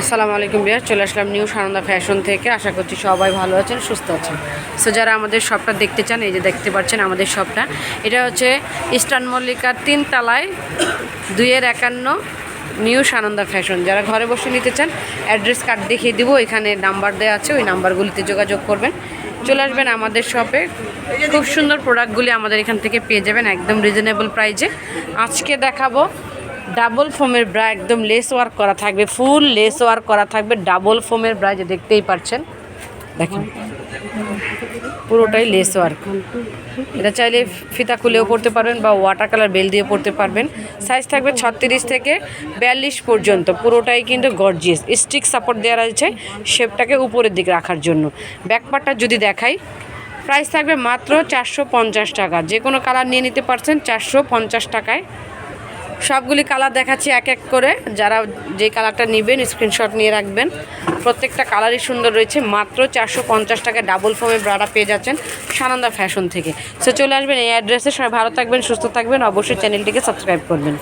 আসসালামু আলাইকুম বিয়ার, চলে আসলাম নিউ সানন্দা ফ্যাশন থেকে। আশা করছি সবাই ভালো আছেন, সুস্থ আছেন। সো যারা আমাদের শপটা দেখতে চান, এই যে দেখতে পাচ্ছেন আমাদের শপটা। এটা হচ্ছে ইস্টার্ন মল্লিকার 3 তলায় 2-51 নিউ সানন্দা ফ্যাশন। যারা ঘরে বসে নিতে চান, অ্যাড্রেস কার্ড দেখিয়ে দিব, এখানে নাম্বার দেওয়া আছে, ওই নাম্বারগুলিতে যোগাযোগ করবেন। চলে আসবেন আমাদের শপে। খুব সুন্দর প্রোডাক্টগুলি আমাদের এখান থেকে পেয়ে যাবেন একদম রিজনেবল প্রাইজে। আজকে দেখাবো ডাবল ফোমের ব্রা, একদম লেস ওয়ার্ক করা থাকবে, ফুল লেস ওয়ার্ক করা থাকবে, ডাবল ফোমের ব্রা, যে দেখতেই পাচ্ছেন, দেখেন পুরোটাই লেস ওয়ার্ক। এটা চাইলে ফিতা খুলেও পড়তে পারবেন বা ওয়াটার কালার বেল দিয়ে পড়তে পারবেন। সাইজ থাকবে 36 থেকে 42 পর্যন্ত। পুরোটাই কিন্তু গর্জিয়াস, স্টিক সাপোর্ট দেওয়া রয়েছে শেপটাকে উপরের দিকে রাখার জন্য। ব্যাকপার্টটা যদি দেখাই, প্রাইস থাকবে মাত্র 450 টাকা। যে কোনো কালার নিয়ে নিতে পারছেন 450 টাকায়। সবগুলি কালার দেখাচ্ছি এক এক করে। যারা যে কালারটা নেবেন স্ক্রিনশট নিয়ে রাখবেন। প্রত্যেকটা কালারই সুন্দর রয়েছে। মাত্র 450 টাকায় ডাবল ফোমের ব্রাটা পেয়ে যাচ্ছেন সানন্দা ফ্যাশন থেকে। সো চলে আসবেন এই অ্যাড্রেসে। সবাই ভালো থাকবেন, সুস্থ থাকবেন, অবশ্যই চ্যানেলটিকে সাবস্ক্রাইব করবেন।